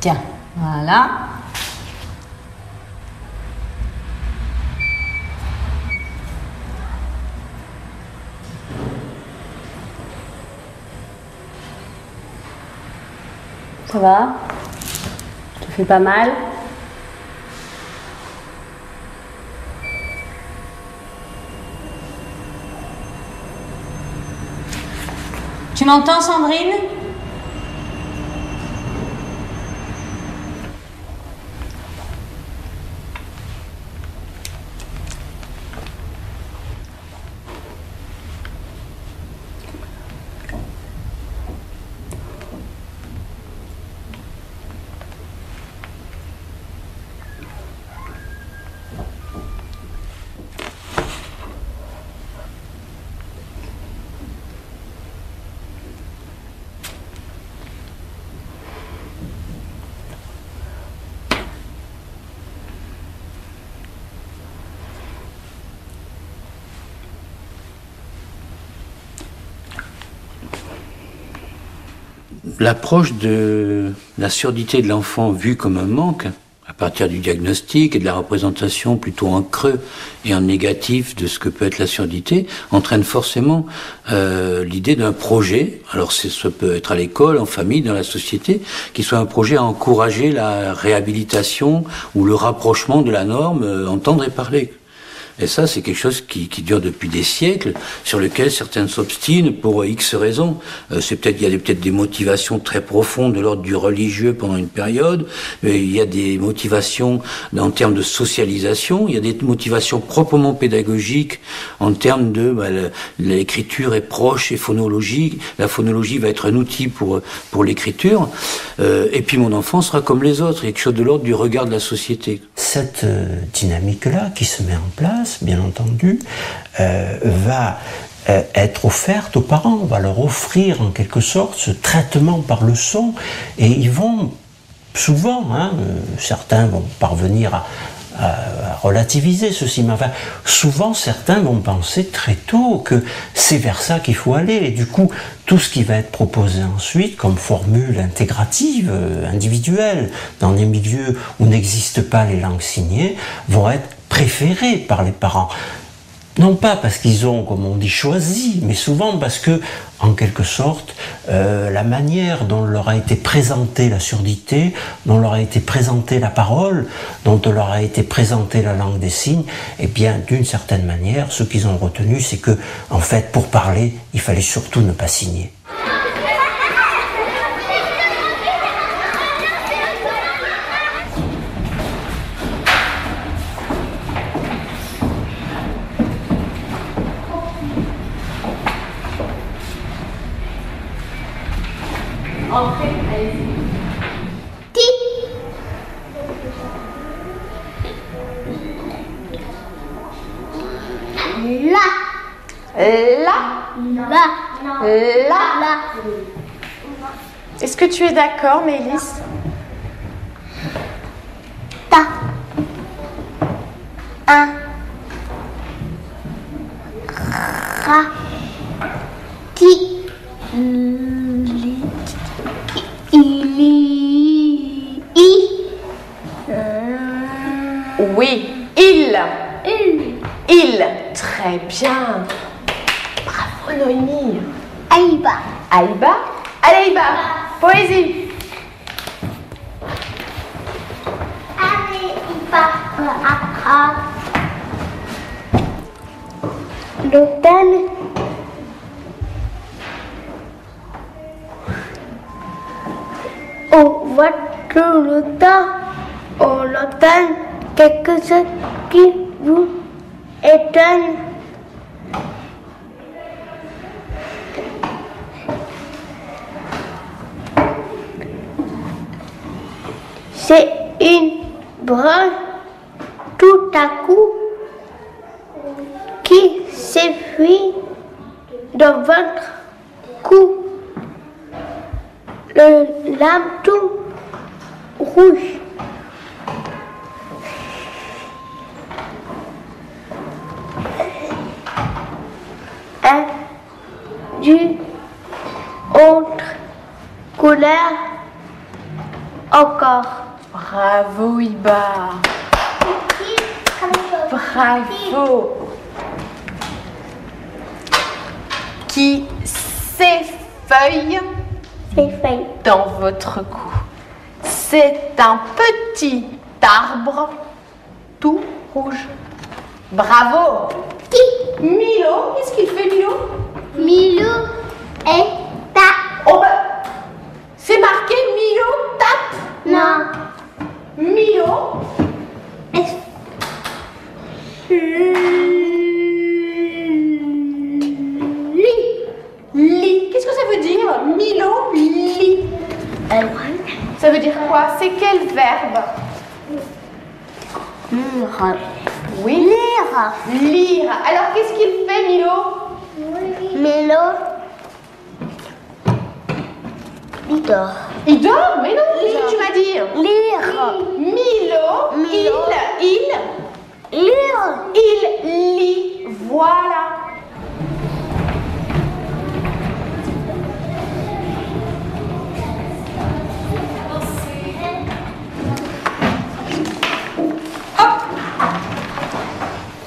Tiens, voilà. Ça va? Ça te fait pas mal? Tu m'entends, Sandrine? L'approche de la surdité de l'enfant vue comme un manque, à partir du diagnostic et de la représentation plutôt en creux et en négatif de ce que peut être la surdité, entraîne forcément l'idée d'un projet, alors ça peut être à l'école, en famille, dans la société, qui soit un projet à encourager la réhabilitation ou le rapprochement de la norme, entendre et parler. Et ça, c'est quelque chose qui dure depuis des siècles, sur lequel certains s'obstinent pour X raisons. Il y a peut-être des motivations très profondes de l'ordre du religieux pendant une période. Il y a des motivations en termes de socialisation. Il y a des motivations proprement pédagogiques en termes de l'écriture est proche et phonologique. La phonologie va être un outil pour l'écriture. Et puis mon enfant sera comme les autres. Il y a quelque chose de l'ordre du regard de la société. Cette dynamique-là qui se met en place, bien entendu, va être offerte aux parents, on va leur offrir en quelque sorte ce traitement par le son, et ils vont souvent, certains vont parvenir à relativiser ceci, mais enfin, souvent certains vont penser très tôt que c'est vers ça qu'il faut aller, et du coup tout ce qui va être proposé ensuite comme formule intégrative, individuelle, dans des milieux où n'existent pas les langues signées, vont être préférés par les parents. Non pas parce qu'ils ont, comme on dit, choisi, mais souvent parce que, en quelque sorte, la manière dont leur a été présentée la surdité, dont leur a été présentée la parole, dont leur a été présentée la langue des signes, eh bien, d'une certaine manière, ce qu'ils ont retenu, c'est que, en fait, pour parler, il fallait surtout ne pas signer. Entrez, allez-y. La. Est-ce que tu es d'accord, Mélis? Ta. Un. Ra. Ti. Oui, il. Très bien. Bravo, Noémie. Aïba. Aïba. Aïba. Poésie. Aïba. L'automne. On voit tout le temps, on entend quelque chose qui vous étonne. C'est une branche tout à coup qui s'effrite dans votre cou. Le lame tout rouge. Un d'une autre couleur encore. Ibar. Bravo, Ibar. Bravo. Qui s'effeuille dans votre cou? C'est un petit arbre tout rouge. Bravo. Qui? Milo, qu'est-ce qu'il fait, Milo? Milo et ta. Oh bah, c'est marqué Milo tape. Non. Milo. Lit. Qu'est-ce que ça veut dire? Milo lit. Ça veut dire quoi? C'est quel verbe? Lire. Oui. Lire. Lire. Alors qu'est-ce qu'il fait, Milo? Milo. Il dort. Il dort? Mais non, qu'est-ce que tu m'as dit? Lire. Milo. Lire. Il lit. Voilà.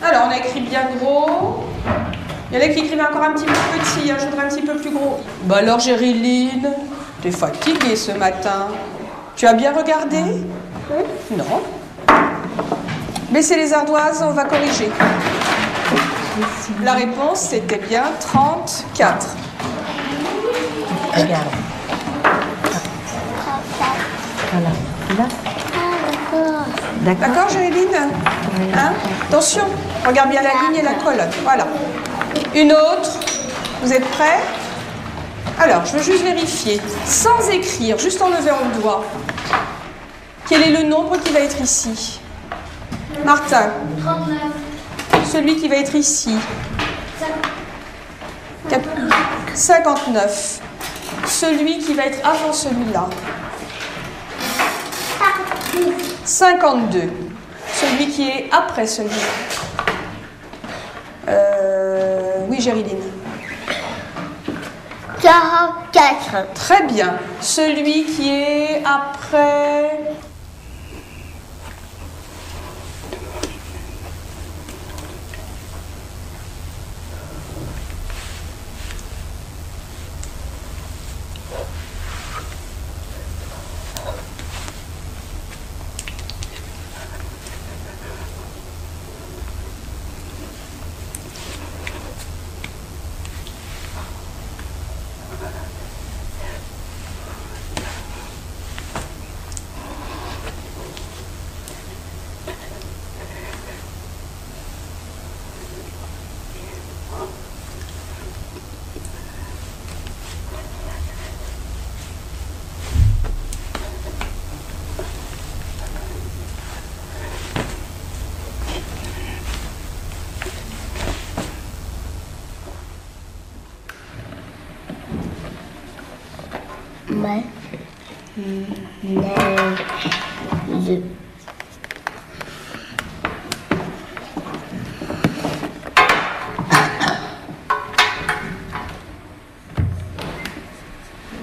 Alors, on a écrit bien gros. Il y en a qui écrivent encore un petit peu petit, hein, je voudrais un petit peu plus gros. Bah alors, Gériline, t'es fatiguée ce matin. Tu as bien regardé? Non. Baissez les ardoises, on va corriger. La réponse, c'était bien 34. Regarde. Voilà. Là. D'accord. D'accord, Gériline? Hein? Attention, regarde bien la ligne et la colonne. Voilà. Une autre. Vous êtes prêts? Alors, je veux juste vérifier, sans écrire, juste en levant le doigt. Quel est le nombre qui va être ici? Martin. 39. Celui qui va être ici. 59. Celui qui va être avant celui-là. 52. Celui qui est après celui-là. Oui, Gériline. 44. Très bien. Celui qui est après...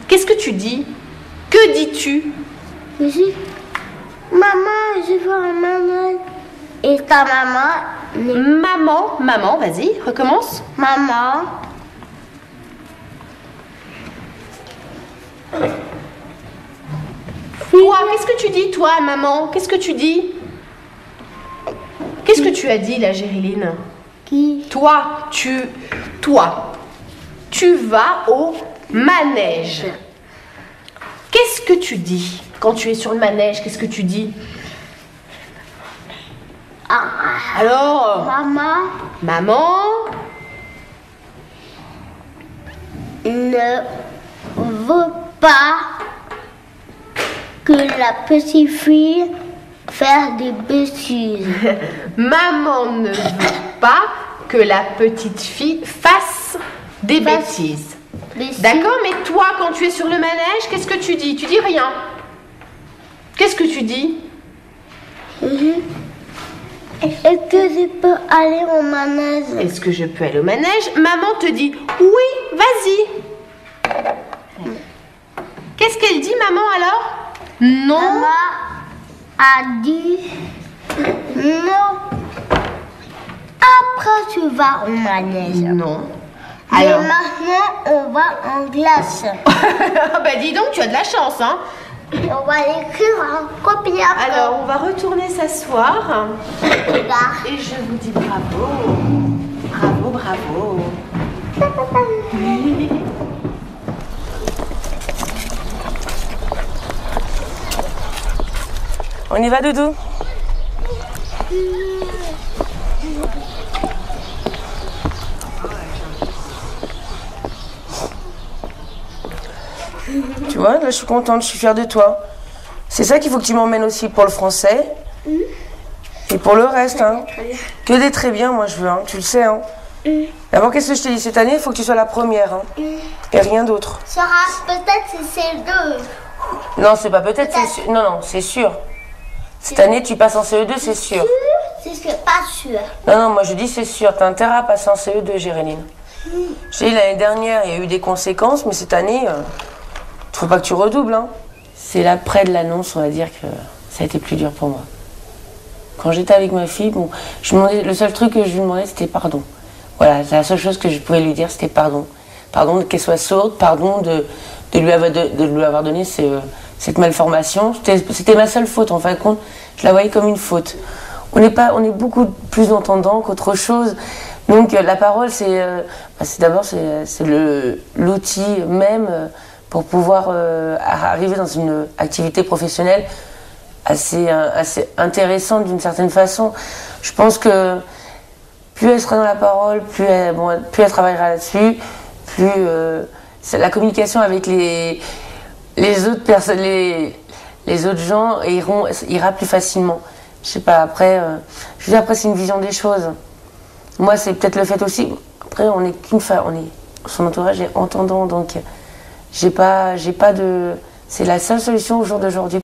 Qu'est-ce que tu dis? Que dis-tu? Je dis, maman, je veux un maman. Et ta maman, Maman, vas-y, recommence. maman, Toi, qu'est-ce que tu dis, toi, maman? Qu'est-ce que tu dis? Qu'est-ce que tu as dit, là, Gériline? qui, Toi, tu vas au manège. Qu'est-ce que tu dis quand tu es sur le manège? Qu'est-ce que tu dis? Alors, maman ne veut pas que la petite fille fasse des bêtises. maman ne veut pas que la petite fille fasse des bêtises. D'accord, mais toi, quand tu es sur le manège, qu'est-ce que tu dis? Tu dis rien. Qu'est-ce que tu dis? Est-ce que je peux aller au manège? Est-ce que je peux aller au manège? Maman te dit oui, vas-y. Qu'est-ce qu'elle dit, maman, alors? Non. Maman a dit non. Après, tu vas au manège. Non. Mais Alors. maintenant, on va en glace. Bah dis donc, tu as de la chance, hein. On va l'écrire en copie après. Alors, on va retourner s'asseoir. Regarde. Et je vous dis bravo. Bravo, bravo. On y va, Doudou? Tu vois, là je suis contente, je suis fière de toi. C'est ça qu'il faut que tu m'emmènes aussi pour le français. Et pour le reste, hein. Que des très bien, moi je veux, hein. Tu le sais, hein. D'abord, qu'est-ce que je t'ai dit? Cette année, il faut que tu sois la première, hein. Et rien d'autre. Sera peut-être c'est deux. Non, c'est pas peut-être, c'est sûr. Non, non, c'est sûr. Cette année, tu passes en CE2, c'est sûr. C'est pas sûr. Non, non, moi je dis c'est sûr. T'as intérêt à passer en CE2, Géréline. Je t'ai dit, l'année dernière, il y a eu des conséquences, mais cette année, faut pas que tu redoubles, hein. C'est l'après de l'annonce, on va dire que ça a été plus dur pour moi. Quand j'étais avec ma fille, bon, le seul truc que je lui demandais, c'était pardon. Voilà, c'est la seule chose que je pouvais lui dire, c'était pardon. Pardon qu'elle soit sourde, pardon de lui avoir donné cette malformation. C'était ma seule faute, en fin de compte. Je la voyais comme une faute. On est beaucoup plus entendant qu'autre chose. Donc la parole, c'est d'abord l'outil même pour pouvoir arriver dans une activité professionnelle assez intéressante d'une certaine façon. Je pense que plus elle sera dans la parole, plus elle travaillera là-dessus, plus la communication avec les autres personnes, les autres gens ira plus facilement. Je sais pas, après, je veux dire, après c'est une vision des choses. Moi, c'est peut-être le fait aussi. Après, on n'est qu'une femme, son entourage est entendant, donc j'ai pas de. C'est la seule solution au jour d'aujourd'hui